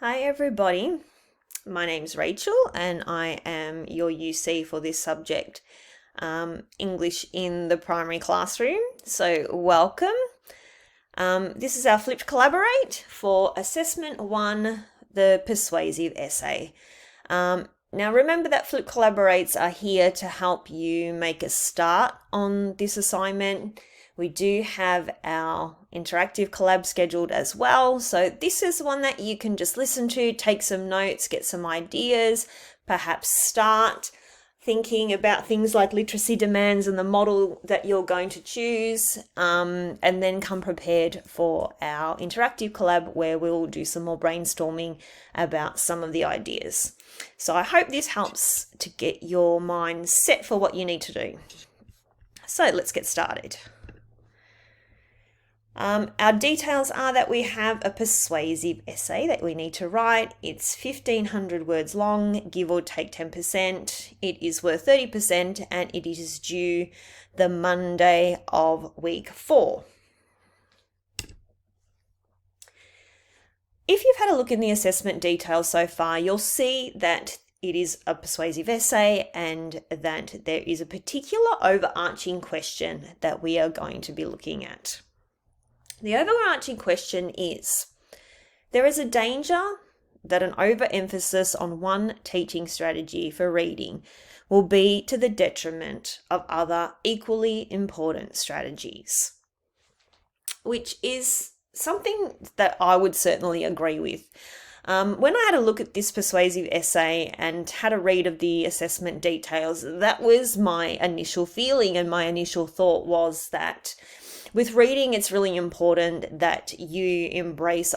Hi everybody, my name's Rachel and I am your UC for this subject, English in the primary classroom. So welcome. This is our flipped collaborate for assessment 1, the persuasive essay. Now remember that flipped collaborates are here to help you make a start on this assignment. We do have our interactive collab scheduled as well. So this is one that you can just listen to, take some notes, get some ideas, perhaps start thinking about things like literacy demands and the model that you're going to choose, and then come prepared for our interactive collab where we'll do some more brainstorming about some of the ideas. So I hope this helps to get your mind set for what you need to do. So let's get started. Our details are that we have a persuasive essay that we need to write. It's 1,500 words long, give or take 10%. It is worth 30% and it is due the Monday of week 4. If you've had a look in the assessment details so far, you'll see that it is a persuasive essay and that there is a particular overarching question that we are going to be looking at. The overarching question is, there is a danger that an overemphasis on one teaching strategy for reading will be to the detriment of other equally important strategies, which is something that I would certainly agree with. When I had a look at this persuasive essay and had a read of the assessment details, that was my initial feeling, and my initial thought was that with reading, it's really important that you embrace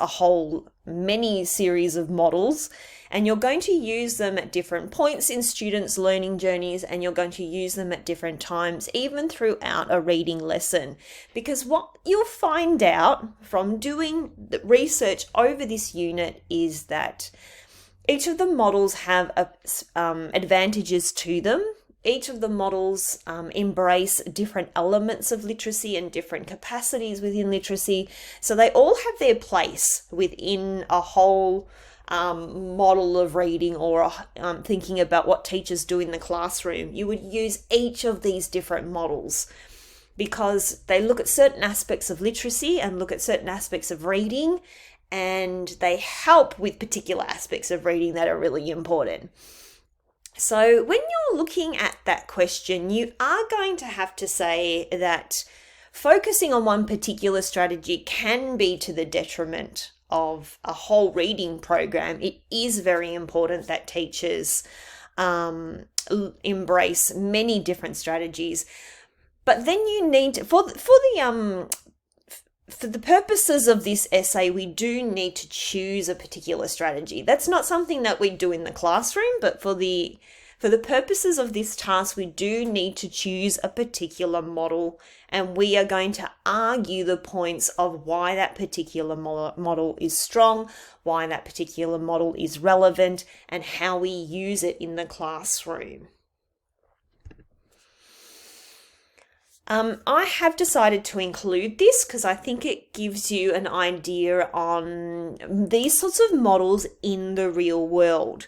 many series of models, and you're going to use them at different points in students' learning journeys, and you're going to use them at different times, even throughout a reading lesson. Because what you'll find out from doing the research over this unit is that each of the models have advantages to them. Each of the models embrace different elements of literacy and different capacities within literacy. So they all have their place within a whole model of reading, or thinking about what teachers do in the classroom. You would use each of these different models because they look at certain aspects of literacy and look at certain aspects of reading, and they help with particular aspects of reading that are really important. So when you're looking at that question, you are going to have to say that focusing on one particular strategy can be to the detriment of a whole reading program. It is very important that teachers embrace many different strategies. But then you need to, for the purposes of this essay, we do need to choose a particular strategy. That's not something that we do in the classroom, but for the purposes of this task, we do need to choose a particular model, and we are going to argue the points of why that particular model is strong, why that particular model is relevant, and how we use it in the classroom. I have decided to include this because I think it gives you an idea on these sorts of models in the real world.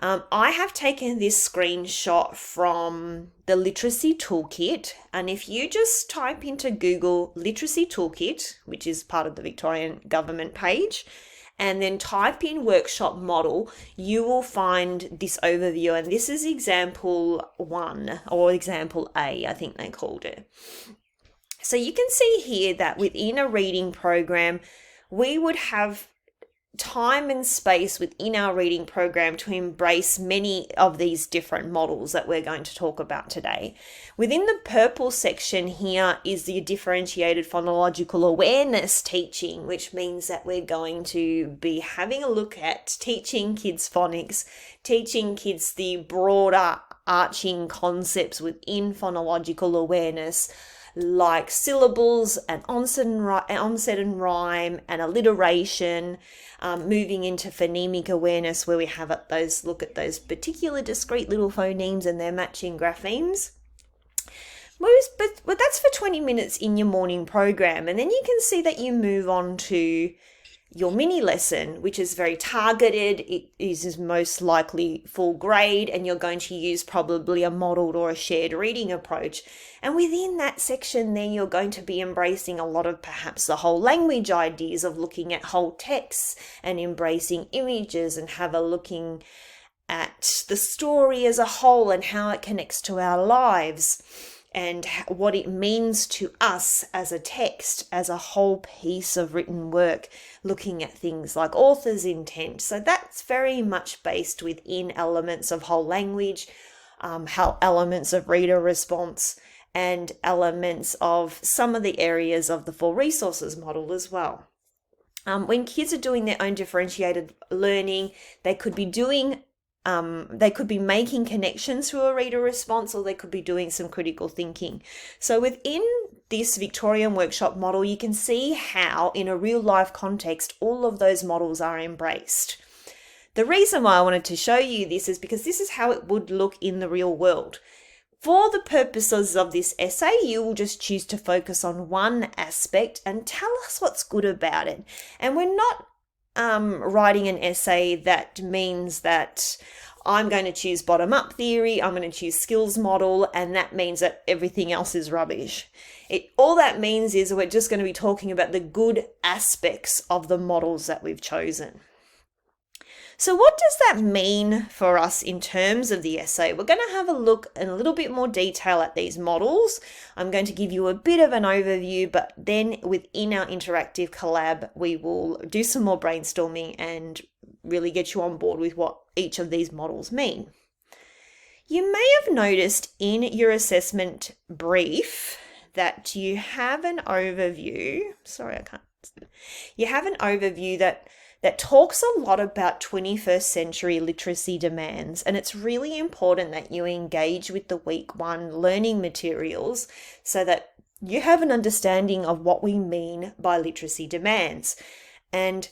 I have taken this screenshot from the Literacy Toolkit, and if you just type into Google Literacy Toolkit, which is part of the Victorian Government page, and then type in workshop model, you will find this overview. And this is example 1, or example A, I think they called it. So you can see here that within a reading program, we would have time and space within our reading program to embrace many of these different models that we're going to talk about today. Within the purple section here is the differentiated phonological awareness teaching, which means that we're going to be having a look at teaching kids phonics, teaching kids the broader arching concepts within phonological awareness, like syllables and onset and rhyme and alliteration, moving into phonemic awareness, where we have look at those particular discrete little phonemes and their matching graphemes. But that's for 20 minutes in your morning program, and then you can see that you move on to your mini lesson, which is very targeted. It is most likely full grade, and you're going to use probably a modeled or a shared reading approach. And within that section, then you're going to be embracing a lot of perhaps the whole language ideas of looking at whole texts and embracing images and have a looking at the story as a whole and how it connects to our lives and what it means to us as a text, as a whole piece of written work, looking at things like author's intent. So that's very much based within elements of whole language, elements of reader response, and elements of some of the areas of the 4 resources model as well. When kids are doing their own differentiated learning, they could be making connections through a reader response, or they could be doing some critical thinking. So within this Victorian workshop model, you can see how in a real life context, all of those models are embraced. The reason why I wanted to show you this is because this is how it would look in the real world. For the purposes of this essay, you will just choose to focus on one aspect and tell us what's good about it. And we're not writing an essay that means that I'm going to choose bottom-up theory, I'm going to choose skills model, and that means that everything else is rubbish. All that means is we're just going to be talking about the good aspects of the models that we've chosen. So what does that mean for us in terms of the essay? We're going to have a look in a little bit more detail at these models. I'm going to give you a bit of an overview, but then within our interactive collab, we will do some more brainstorming and really get you on board with what each of these models mean. You may have noticed in your assessment brief that you have an overview. You have an overview that talks a lot about 21st century literacy demands, and it's really important that you engage with the week 1 learning materials so that you have an understanding of what we mean by literacy demands. And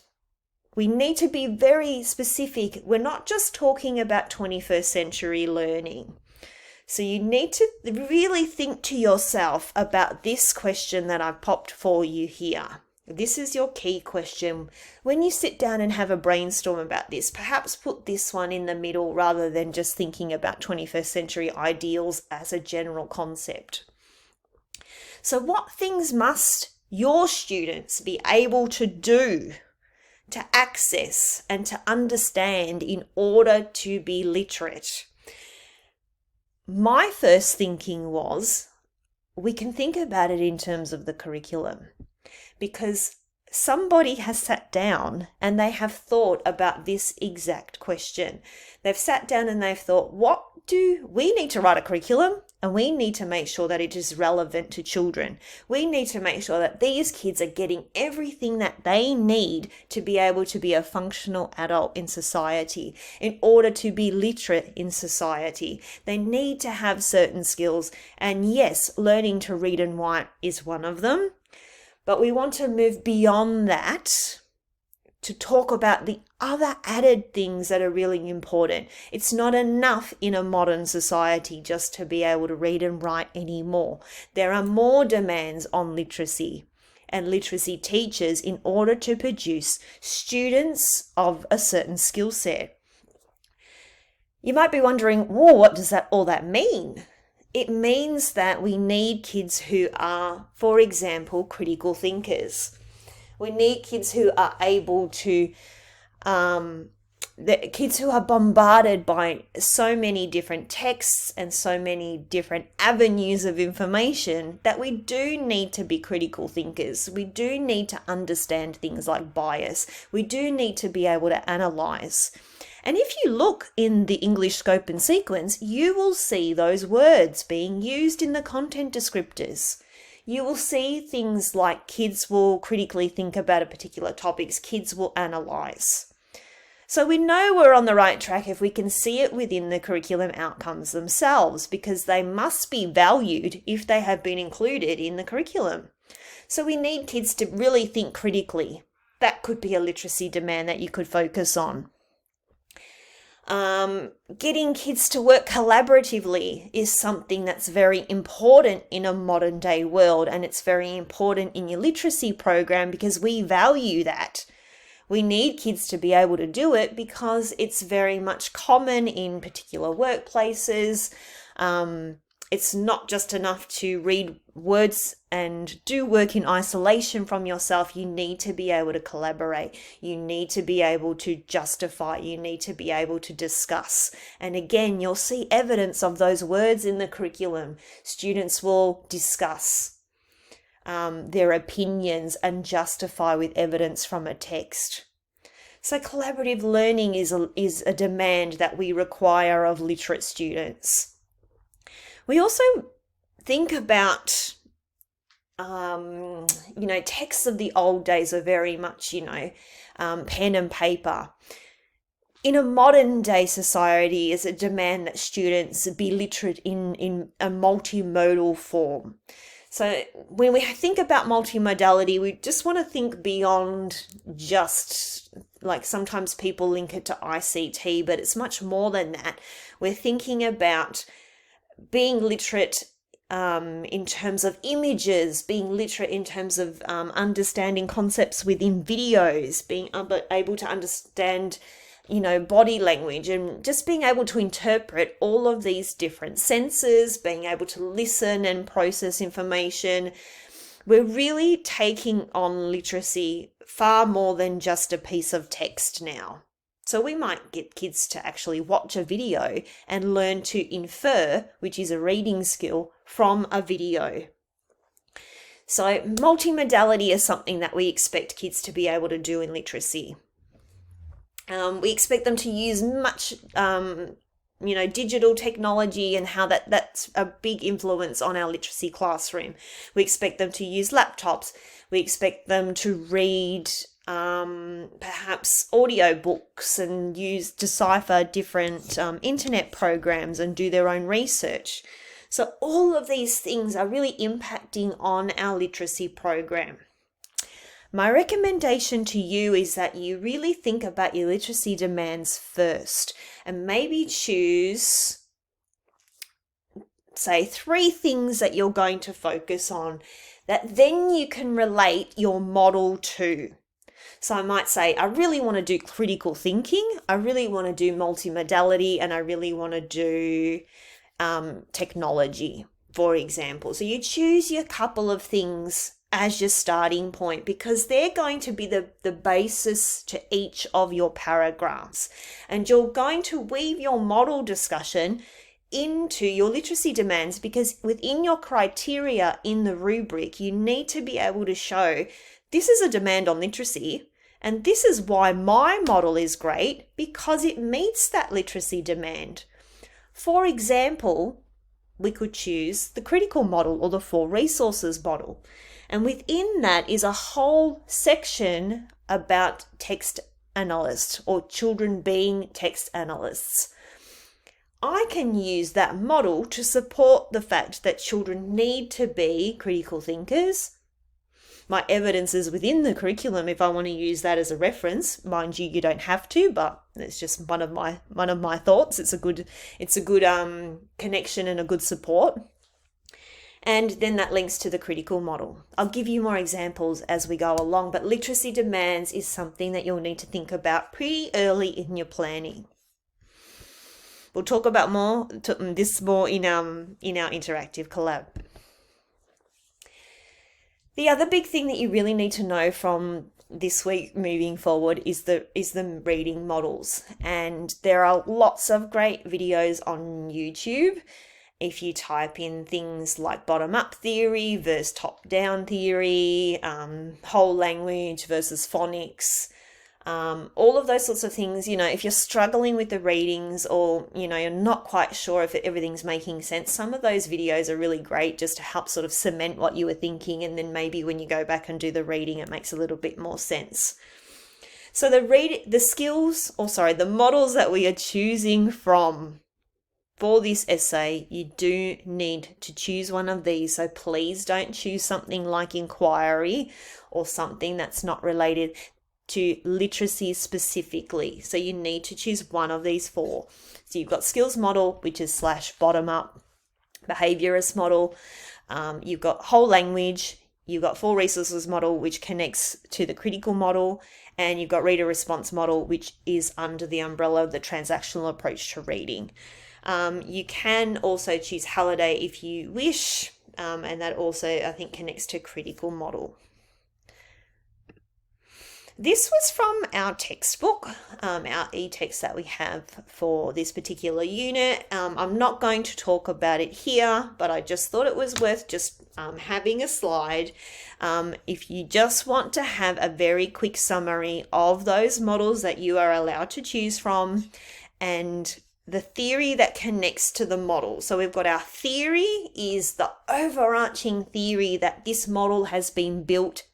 we need to be very specific. We're not just talking about 21st century learning. So you need to really think to yourself about this question that I've popped for you here. This is your key question. When you sit down and have a brainstorm about this, perhaps put this one in the middle rather than just thinking about 21st century ideals as a general concept. So what things must your students be able to do, to access and to understand in order to be literate? My first thinking was, we can think about it in terms of the curriculum. Because somebody has sat down and they have thought about this exact question. They've sat down and they've thought, we need to write a curriculum, and we need to make sure that it is relevant to children. We need to make sure that these kids are getting everything that they need to be able to be a functional adult in society, in order to be literate in society. They need to have certain skills. And yes, learning to read and write is one of them. But we want to move beyond that to talk about the other added things that are really important. It's not enough in a modern society just to be able to read and write anymore. There are more demands on literacy and literacy teachers in order to produce students of a certain skill set. You might be wondering, what does all that mean? It means that we need kids who are, for example, critical thinkers. We need kids who are able to, kids who are bombarded by so many different texts and so many different avenues of information that we do need to be critical thinkers. We do need to understand things like bias. We do need to be able to analyze. And if you look in the English scope and sequence, you will see those words being used in the content descriptors. You will see things like kids will critically think about a particular topic, kids will analyze. So we know we're on the right track if we can see it within the curriculum outcomes themselves, because they must be valued if they have been included in the curriculum. So we need kids to really think critically. That could be a literacy demand that you could focus on. Getting kids to work collaboratively is something that's very important in a modern day world, and it's very important in your literacy program because we value that. We need kids to be able to do it because it's very much common in particular workplaces. It's not just enough to read words and do work in isolation from yourself. You need to be able to collaborate. You need to be able to justify. You need to be able to discuss. And again, you'll see evidence of those words in the curriculum. Students will discuss their opinions and justify with evidence from a text. So collaborative learning is a demand that we require of literate students. We also think about, texts of the old days are very much, pen and paper. In a modern day society, is a demand that students be literate in a multimodal form. So when we think about multimodality, we just want to think beyond just, like, sometimes people link it to ICT, but it's much more than that. We're thinking about being literate in terms of images, being literate in terms of understanding concepts within videos, being able to understand, body language, and just being able to interpret all of these different senses, being able to listen and process information. We're really taking on literacy far more than just a piece of text now. So we might get kids to actually watch a video and learn to infer, which is a reading skill, from a video. So multimodality is something that we expect kids to be able to do in literacy. We expect them to use much, digital technology, and how that's a big influence on our literacy classroom. We expect them to use laptops. We expect them to read perhaps audio books and decipher different internet programs and do their own research. So all of these things are really impacting on our literacy program. My recommendation to you is that you really think about your literacy demands first, and maybe choose, say, 3 things that you're going to focus on that then you can relate your model to. So I might say, I really want to do critical thinking, I really want to do multimodality, and I really want to do technology, for example. So you choose your couple of things as your starting point, because they're going to be the basis to each of your paragraphs. And you're going to weave your model discussion into your literacy demands, because within your criteria in the rubric, you need to be able to show this is a demand on literacy, and this is why my model is great, because it meets that literacy demand. For example, we could choose the critical model or the 4 resources model. And within that is a whole section about text analysts, or children being text analysts. I can use that model to support the fact that children need to be critical thinkers. My evidence is within the curriculum if I want to use that as a reference. Mind you, you don't have to, but it's just one of my thoughts. It's a good connection and a good support. And then that links to the critical model. I'll give you more examples as we go along, but literacy demands is something that you'll need to think about pretty early in your planning. We'll talk about this more in our interactive collab. The other big thing that you really need to know from this week moving forward is the reading models. And there are lots of great videos on YouTube. If you type in things like bottom-up theory versus top-down theory, whole language versus phonics, all of those sorts of things, if you're struggling with the readings, or, you're not quite sure if everything's making sense, some of those videos are really great just to help sort of cement what you were thinking. And then maybe when you go back and do the reading, it makes a little bit more sense. So the models that we are choosing from for this essay, you do need to choose one of these. So please don't choose something like inquiry or something that's not related to literacy specifically. So you need to choose one of these 4. So you've got skills model, which is / bottom up, behaviorist model. You've got whole language. you've got full resources model, which connects to the critical model, and you've got reader response model, which is under the umbrella of the transactional approach to reading. You can also choose Halliday if you wish, and that also, I think, connects to critical model. This was from our textbook, our e-text that we have for this particular unit. I'm not going to talk about it here, but I just thought it was worth just having a slide. If you just want to have a very quick summary of those models that you are allowed to choose from and the theory that connects to the model. So we've got our theory is the overarching theory that this model has been built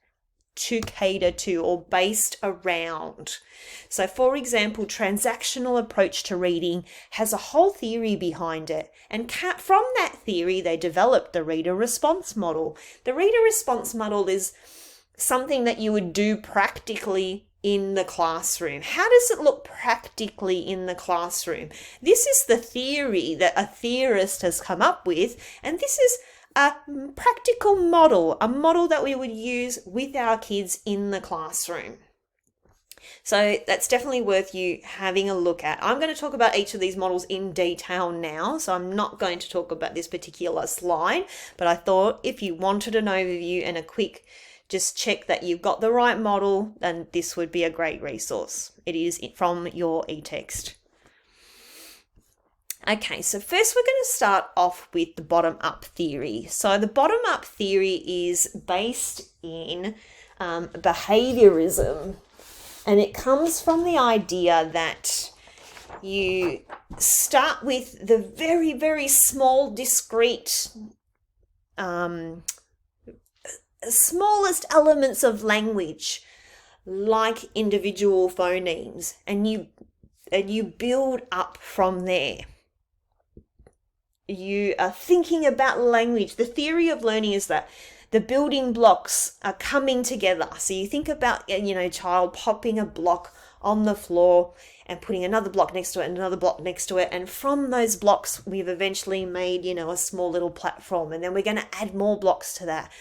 to cater to or based around. So for example, transactional approach to reading has a whole theory behind it. And from that theory, they developed the reader response model. The reader response model is something that you would do practically in the classroom. How does it look practically in the classroom? This is the theory that a theorist has come up with, and this is a practical model, a model that we would use with our kids in the classroom. So that's definitely worth you having a look at. I'm going to talk about each of these models in detail now, so I'm not going to talk about this particular slide, but I thought if you wanted an overview and a quick just check that you've got the right model, then this would be a great resource. It is from your e-text. Okay, so first we're going to start off with the bottom-up theory. So the bottom-up theory is based in behaviorism, and it comes from the idea that you start with the very, very small, discrete, smallest elements of language, like individual phonemes, and you build up from there. You are thinking about language. The theory of learning is that the building blocks are coming together. So you think about, a child popping a block on the floor and putting another block next to it and another block next to it. And from those blocks, we've eventually made, a small little platform. And then we're going to add more blocks to that.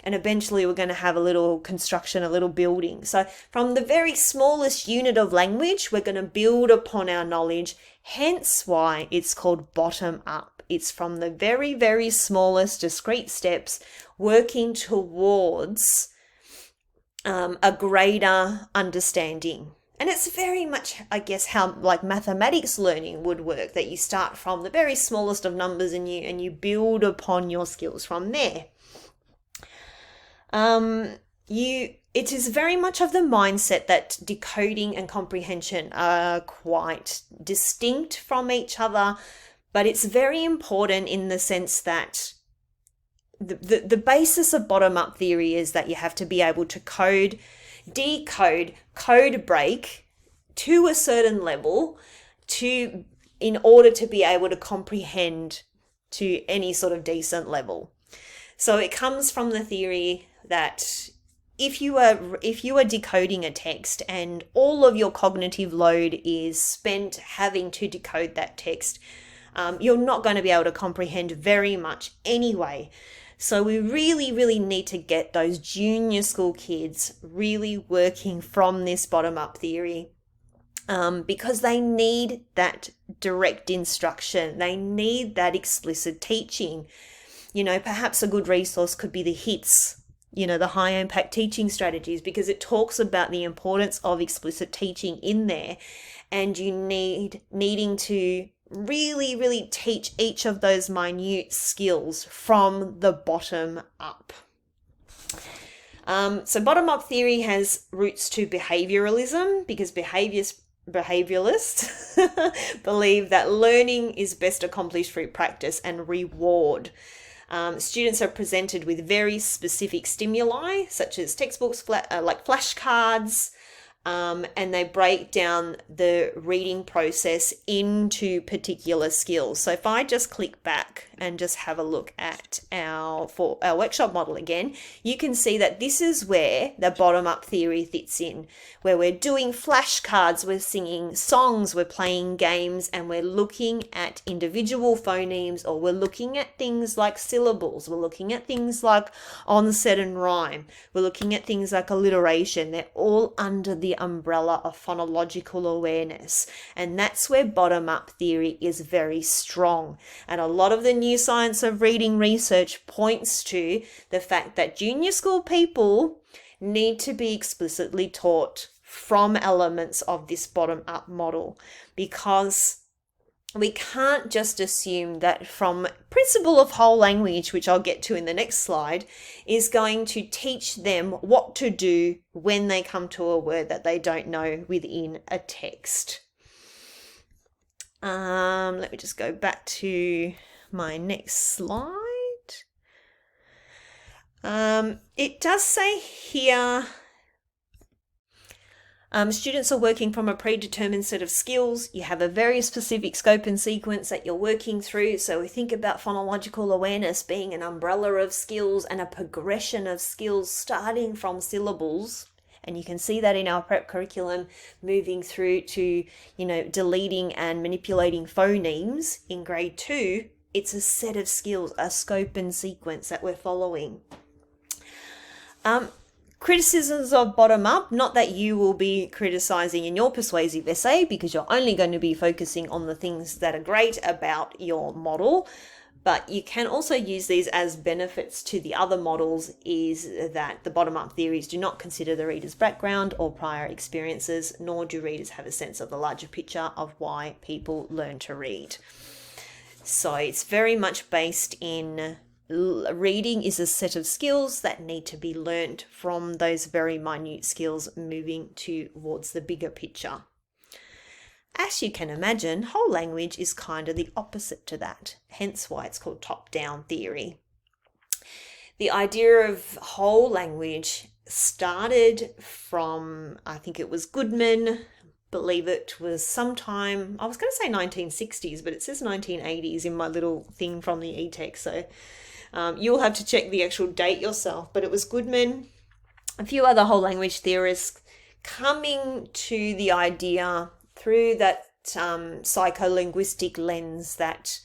And eventually we're going to have a little construction, a little building. So from the very smallest unit of language, we're going to build upon our knowledge. Hence why it's called bottom up. It's from the very, very smallest discrete steps working towards a greater understanding. And it's very much, I guess, how like mathematics learning would work, that you start from the very smallest of numbers and you build upon your skills from there. It is very much of the mindset that decoding and comprehension are quite distinct from each other, but it's very important in the sense that the basis of bottom-up theory is that you have to be able to code, decode, code break to a certain level in order to be able to comprehend to any sort of decent level. So it comes from the theory that if you are decoding a text and all of your cognitive load is spent having to decode that text, you're not going to be able to comprehend very much anyway. So we really, really need to get those junior school kids really working from this bottom-up theory, because they need that direct instruction. They need that explicit teaching. Perhaps a good resource could be the HITS, the high impact teaching strategies, because it talks about the importance of explicit teaching in there, and you needing to really, really teach each of those minute skills from the bottom up. So bottom up theory has roots to behavioralism, because behaviorists believe that learning is best accomplished through practice and reward. Students are presented with very specific stimuli, such as textbooks, like flashcards, and they break down the reading process into particular skills. So if I just click back and just have a look at our workshop model again, you can see that this is where the bottom-up theory fits in, where we're doing flashcards, we're singing songs, we're playing games, and we're looking at individual phonemes, or we're looking at things like syllables, we're looking at things like onset and rhyme, we're looking at things like alliteration. They're all under the umbrella of phonological awareness, and that's where bottom-up theory is very strong. And a lot of the new science of reading research points to the fact that junior school people need to be explicitly taught from elements of this bottom-up model, because we can't just assume that from principle of whole language, which I'll get to in the next slide, is going to teach them what to do when they come to a word that they don't know within a text. Let me just go back to my next slide. It does say here, students are working from a predetermined set of skills. You have a very specific scope and sequence that you're working through. So we think about phonological awareness being an umbrella of skills and a progression of skills starting from syllables. And you can see that in our prep curriculum, moving through to, deleting and manipulating phonemes in grade 2. It's a set of skills, a scope and sequence that we're following. Criticisms of bottom up, not that you will be criticizing in your persuasive essay, because you're only going to be focusing on the things that are great about your model, but you can also use these as benefits to the other models, is that the bottom up theories do not consider the reader's background or prior experiences, nor do readers have a sense of the larger picture of why people learn to read. So it's very much based in reading is a set of skills that need to be learnt from those very minute skills, moving towards the bigger picture. As you can imagine, whole language is kind of the opposite to that, hence why it's called top-down theory. The idea of whole language started from, I think it was Goodman, believe it was sometime, I was going to say 1960s, but it says 1980s in my little thing from the e-text, so you'll have to check the actual date yourself, but it was Goodman, a few other whole language theorists coming to the idea through that psycholinguistic lens that,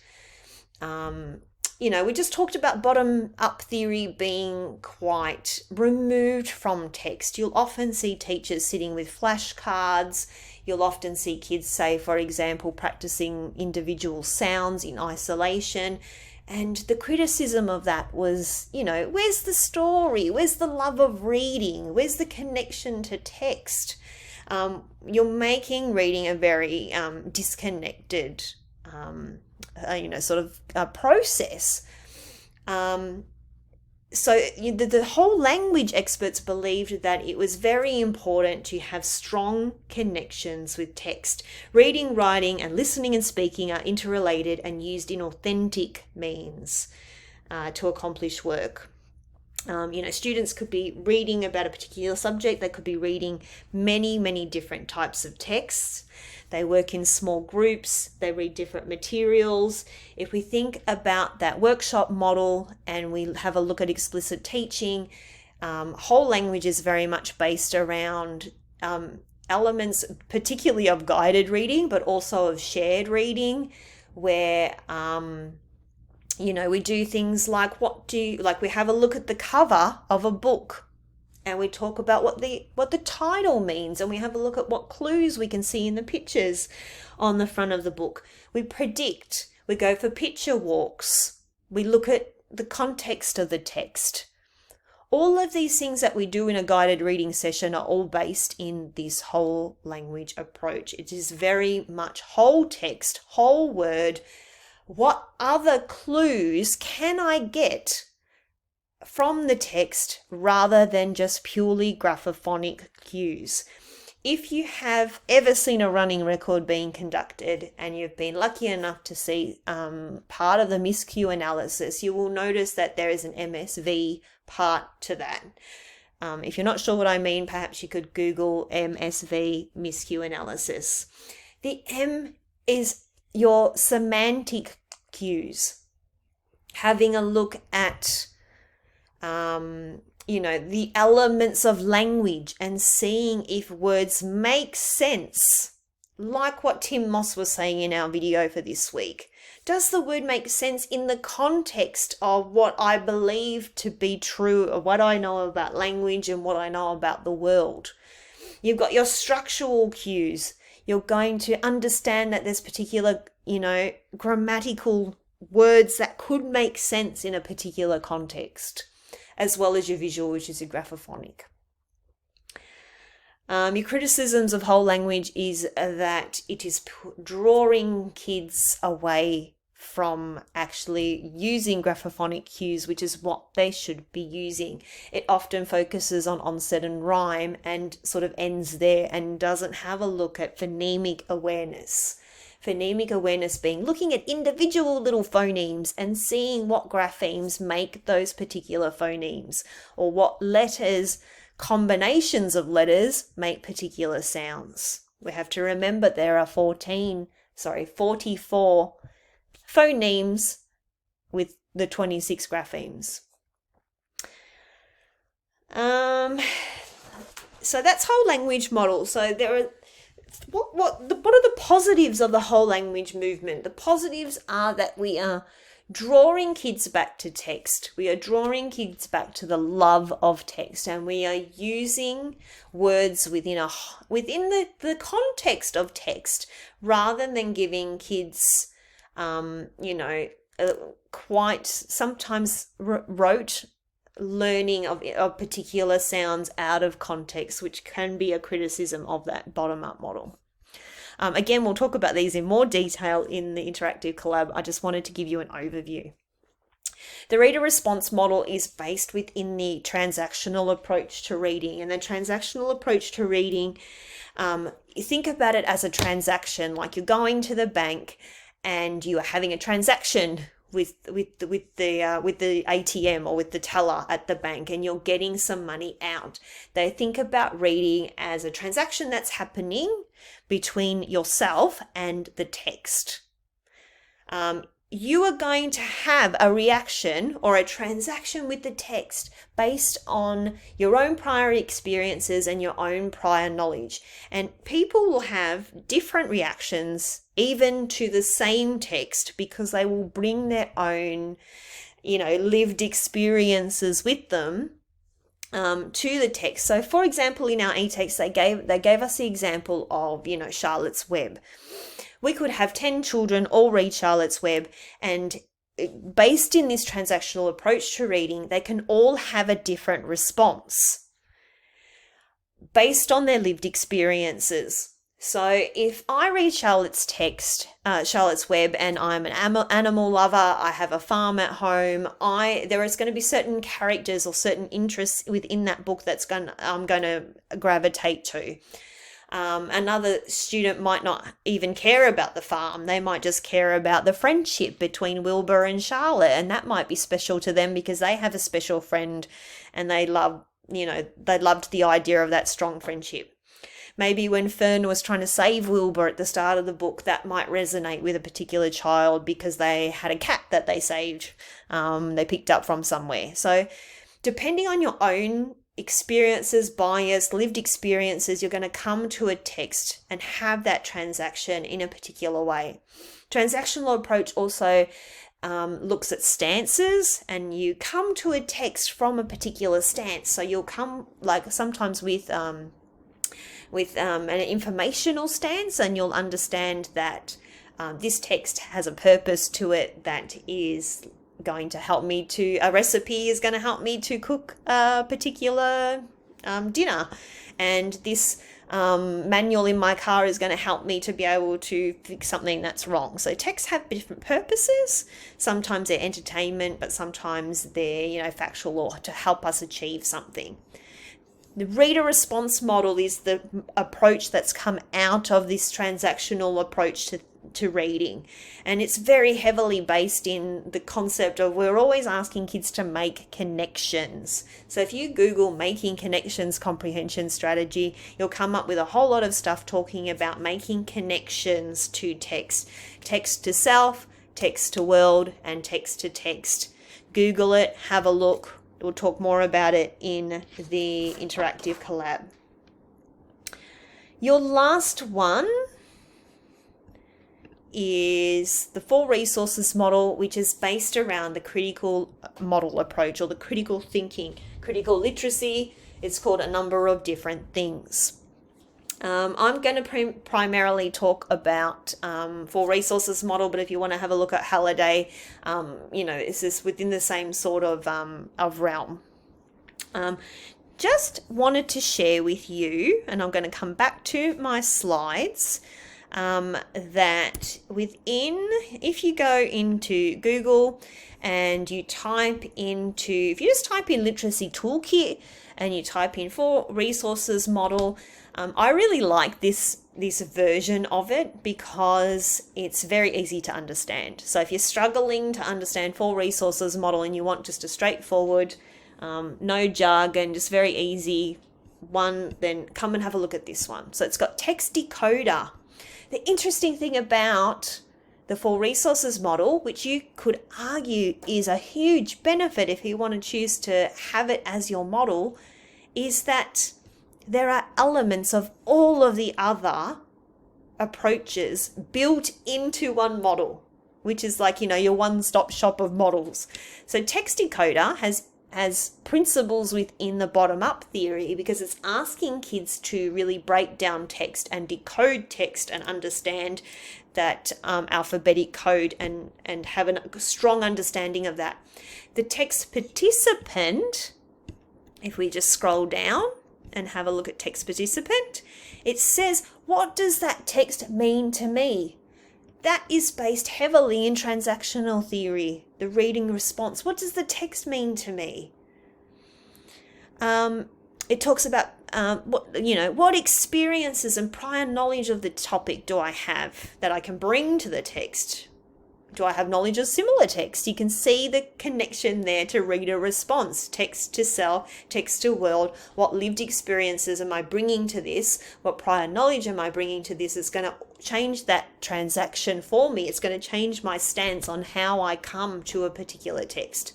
we just talked about bottom-up theory being quite removed from text. You'll often see teachers sitting with flashcards. You'll often see kids, say, for example, practicing individual sounds in isolation. And the criticism of that was, where's the story? Where's the love of reading? Where's the connection to text? You're making reading a very disconnected, process. So the whole language experts believed that it was very important to have strong connections with text. Reading, writing, and listening and speaking are interrelated and used in authentic means to accomplish work. Students could be reading about a particular subject. They could be reading many, many different types of texts. They work in small groups. They read different materials. If we think about that workshop model and we have a look at explicit teaching, whole language is very much based around elements, particularly of guided reading, but also of shared reading, where we do things like we have a look at the cover of a book and we talk about what the title means, and we have a look at what clues we can see in the pictures on the front of the book. We predict, we go for picture walks, we look at the context of the text. All of these things that we do in a guided reading session are all based in this whole language approach. It is very much whole text, whole word. What other clues can I get from the text rather than just purely graphophonic cues? If you have ever seen a running record being conducted and you've been lucky enough to see part of the miscue analysis, you will notice that there is an MSV part to that. If you're not sure what I mean, perhaps you could Google MSV, miscue analysis. The M is your semantic cues. Having a look at, the elements of language and seeing if words make sense. Like what Tim Moss was saying in our video for this week. Does the word make sense in the context of what I believe to be true, or what I know about language and what I know about the world? You've got your structural cues. You're going to understand that there's particular, grammatical words that could make sense in a particular context, as well as your visual, which is your graphophonic. Your criticisms of whole language is that it is drawing kids away from actually using graphophonic cues, which is what they should be using. It often focuses on onset and rhyme and sort of ends there and doesn't have a look at phonemic awareness. Phonemic awareness being looking at individual little phonemes and seeing what graphemes make those particular phonemes, or what letters, combinations of letters make particular sounds. We have to remember there are 44 phonemes with the 26 graphemes. So that's whole language model. So there are what are the positives of the whole language movement? The positives are that we are drawing kids back to text. We are drawing kids back to the love of text, and we are using words within the context of text, rather than giving kids, quite sometimes rote learning of particular sounds out of context, which can be a criticism of that bottom-up model. Again, we'll talk about these in more detail in the interactive collab. I just wanted to give you an overview. The reader response model is based within the transactional approach to reading. And the transactional approach to reading, you think about it as a transaction, like you're going to the bank and you are having a transaction with the ATM or with the teller at the bank, and you're getting some money out. They think about reading as a transaction that's happening between yourself and the text. You are going to have a reaction or a transaction with the text based on your own prior experiences and your own prior knowledge. And people will have different reactions even to the same text, because they will bring their own, lived experiences with them to the text. So for example, in our e-text, they gave us the example of, Charlotte's Web. We could have 10 children all read Charlotte's Web, and based in this transactional approach to reading, they can all have a different response based on their lived experiences. So if I read Charlotte's Web, and I'm an animal lover, I have a farm at home, there is going to be certain characters or certain interests within that book I'm going to gravitate to. Another student might not even care about the farm. They might just care about the friendship between Wilbur and Charlotte, and that might be special to them because they have a special friend and they loved the idea of that strong friendship. Maybe when Fern was trying to save Wilbur at the start of the book, that might resonate with a particular child because they had a cat that they saved, they picked up from somewhere. So depending on your own experiences, bias, lived experiences, you're going to come to a text and have that transaction in a particular way. Transactional approach also looks at stances, and you come to a text from a particular stance. So you'll come sometimes with an informational stance, and you'll understand that this text has a purpose to it that is going to help me a recipe is going to help me to cook a particular dinner, and this manual in my car is going to help me to be able to fix something that's wrong. So texts have different purposes. Sometimes they're entertainment, but sometimes they're factual or to help us achieve something. The reader response model is the approach that's come out of this transactional approach to reading. And it's very heavily based in the concept of we're always asking kids to make connections. So if you Google making connections comprehension strategy, you'll come up with a whole lot of stuff talking about making connections to text. Text to self, text to world, and text to text. Google it, have a look. We'll talk more about it in the interactive collab. Your last one is the 4 resources model, which is based around the critical model approach or the critical thinking. Critical literacy, it's called a number of different things. I'm going to primarily talk about 4 resources model, but if you want to have a look at Halliday, it's just within the same sort of realm. Just wanted to share with you, and I'm going to come back to my slides, that if you go into Google and you if you just type in literacy toolkit and you type in 4 resources model, I really like this version of it because it's very easy to understand. So if you're struggling to understand 4 resources model and you want just a straightforward, no jargon, just very easy one, then come and have a look at this one. So it's got text decoder. The interesting thing about the 4 resources model, which you could argue is a huge benefit if you want to choose to have it as your model, is that there are elements of all of the other approaches built into one model, which is like, your one-stop shop of models. So text decoder has principles within the bottom-up theory because it's asking kids to really break down text and decode text and understand that alphabetic code and have a strong understanding of that. The text participant, if we just scroll down and have a look at text participant, it says, what does that text mean to me? That is based heavily in transactional theory, the reading response. What does the text mean to me? It talks about what experiences and prior knowledge of the topic do I have that I can bring to the text? Do I have knowledge of similar text? You can see the connection there to reader response, text to self, text to world. What lived experiences am I bringing to this? What prior knowledge am I bringing to this? Is going to change that transaction for me. It's going to change my stance on how I come to a particular text.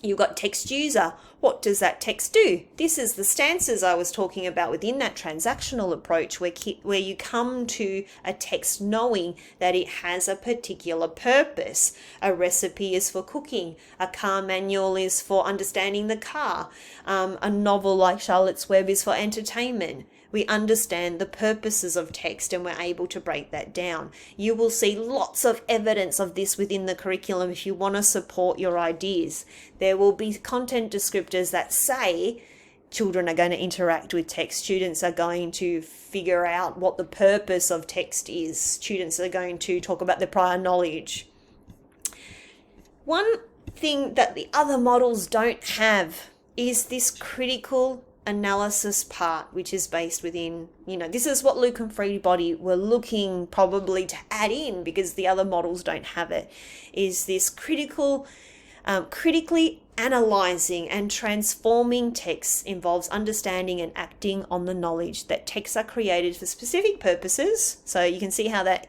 You've got text user. What does that text do? This is the stances I was talking about within that transactional approach where you come to a text knowing that it has a particular purpose. A recipe is for cooking. A car manual is for understanding the car. A novel like Charlotte's Web is for entertainment. We understand the purposes of text and we're able to break that down. You will see lots of evidence of this within the curriculum if you want to support your ideas. There will be content descriptors that say children are going to interact with text. Students are going to figure out what the purpose of text is. Students are going to talk about their prior knowledge. One thing that the other models don't have is this critical analysis part, which is based within, this is what Luke and Freebody were looking probably to add in because the other models don't have it, is this critically analyzing and transforming texts involves understanding and acting on the knowledge that texts are created for specific purposes. So you can see how that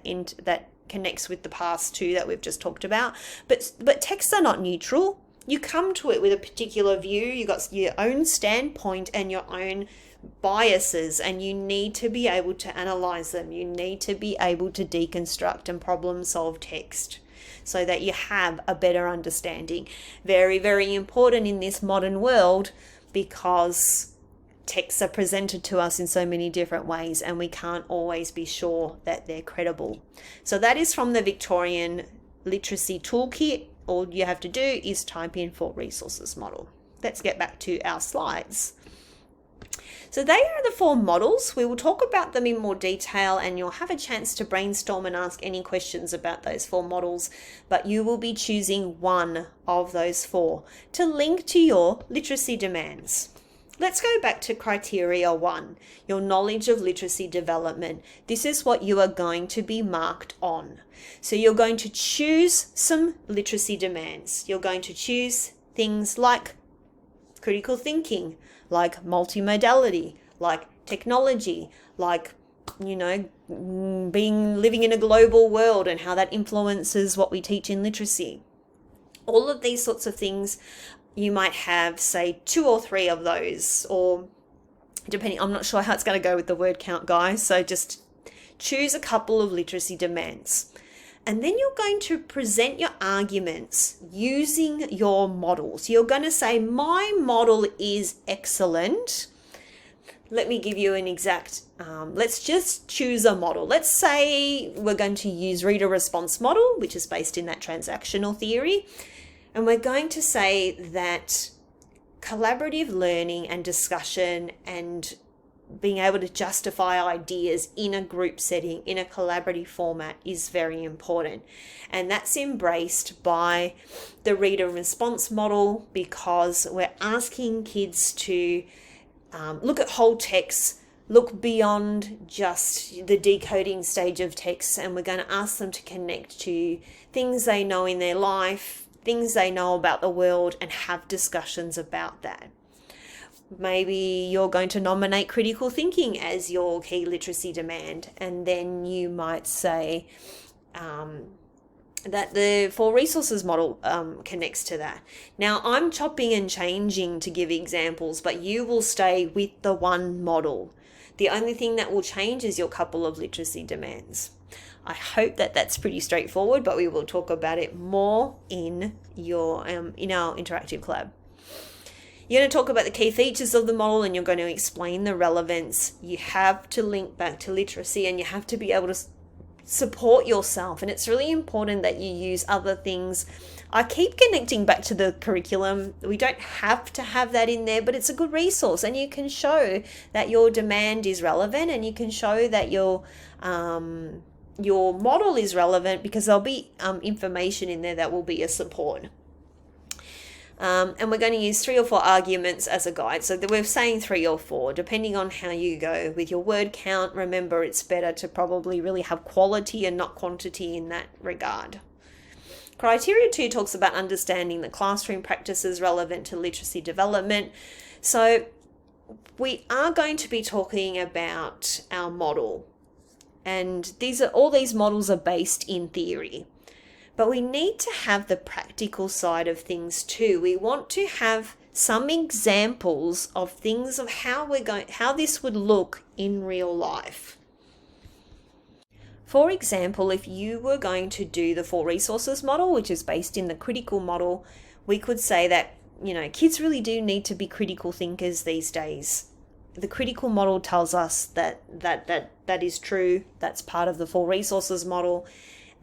connects with the past two that we've just talked about. But texts are not neutral. You come to it with a particular view. You've got your own standpoint and your own biases, and you need to be able to analyze them. You need to be able to deconstruct and problem solve text so that you have a better understanding. Very, very important in this modern world because texts are presented to us in so many different ways and we can't always be sure that they're credible. So that is from the Victorian Literacy Toolkit. All you have to do is type in 4 resources model. Let's get back to our slides. So they are the 4 models. We will talk about them in more detail and you'll have a chance to brainstorm and ask any questions about those 4 models, but you will be choosing one of those 4 to link to your literacy demands. Let's go back to criteria 1, your knowledge of literacy development. This is what you are going to be marked on. So you're going to choose some literacy demands. You're going to choose things like critical thinking, like multimodality, like technology, like, living in a global world and how that influences what we teach in literacy. All of these sorts of things, you might have, say, 2 or 3 of those, or depending, I'm not sure how it's going to go with the word count, guys. So just choose a couple of literacy demands. And then you're going to present your arguments using your models. You're going to say, my model is excellent. Let me give you an exact, let's just choose a model. Let's say we're going to use reader response model, which is based in that transactional theory. And we're going to say that collaborative learning and discussion and being able to justify ideas in a group setting, in a collaborative format, is very important. And that's embraced by the reader response model, because we're asking kids to look at whole texts, look beyond just the decoding stage of text, and we're going to ask them to connect to things they know in their life, things they know about the world, and have discussions about that. Maybe you're going to nominate critical thinking as your key literacy demand, and then you might say that the 4 resources model connects to that. Now, I'm chopping and changing to give examples, but you will stay with the one model. The only thing that will change is your couple of literacy demands. I hope that that's pretty straightforward, but we will talk about it more in our interactive collab. You're going to talk about the key features of the model, and you're going to explain the relevance. You have to link back to literacy, and you have to be able to support yourself. And it's really important that you use other things. I keep connecting back to the curriculum. We don't have to have that in there, but it's a good resource, and you can show that your demand is relevant, and you can show that your model is relevant, because there'll be information in there that will be a support. And we're going to use 3 or 4 arguments as a guide. So we're saying 3 or 4, depending on how you go with your word count. Remember, it's better to probably really have quality and not quantity in that regard. Criteria 2 talks about understanding the classroom practices relevant to literacy development. So we are going to be talking about our model. And all these models are based in theory. But we need to have the practical side of things too. We want to have some examples of things of how this would look in real life. For example, if you were going to do the 4 resources model, which is based in the critical model, we could say that, kids really do need to be critical thinkers these days. The critical model tells us that is true. That's part of the 4 resources model.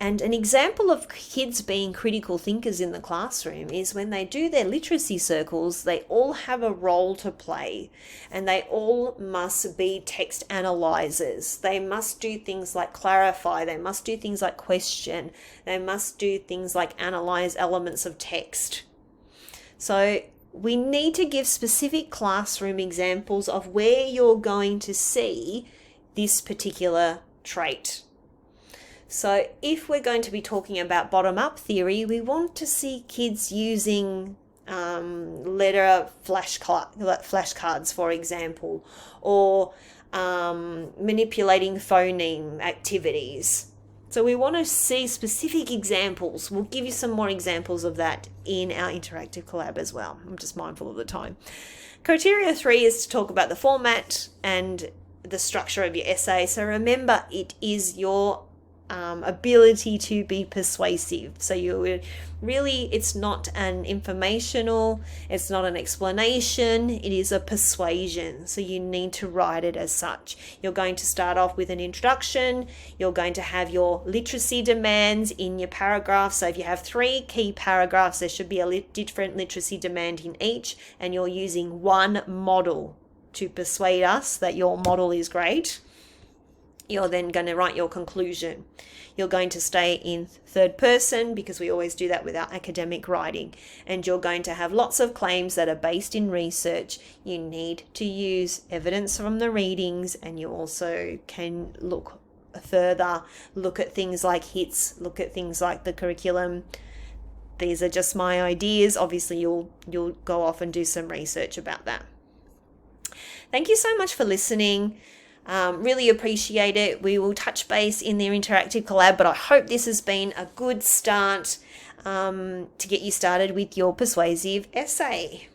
And an example of kids being critical thinkers in the classroom is when they do their literacy circles, they all have a role to play, and they all must be text analyzers. They must do things like clarify. They must do things like question. They must do things like analyze elements of text. So we need to give specific classroom examples of where you're going to see this particular trait. So if we're going to be talking about bottom-up theory, we want to see kids using letter flashcards, for example, or manipulating phoneme activities. So we want to see specific examples. We'll give you some more examples of that in our interactive collab as well. I'm just mindful of the time. Criteria 3 is to talk about the format and the structure of your essay. So remember, it is your ability to be persuasive. So it's not an informational, it's not an explanation, it is a persuasion. So you need to write it as such. You're going to start off with an introduction. You're going to have your literacy demands in your paragraph. So if you have 3 key paragraphs, there should be a different literacy demand in each, and you're using one model to persuade us that your model is great. You're then going to write your conclusion. You're going to stay in third person because we always do that with our academic writing. And you're going to have lots of claims that are based in research. You need to use evidence from the readings, and you also can look further, look at things like hits, look at things like the curriculum. These are just my ideas. Obviously, you'll go off and do some research about that. Thank you so much for listening. Really appreciate it. We will touch base in their interactive collab, but I hope this has been a good start to get you started with your persuasive essay.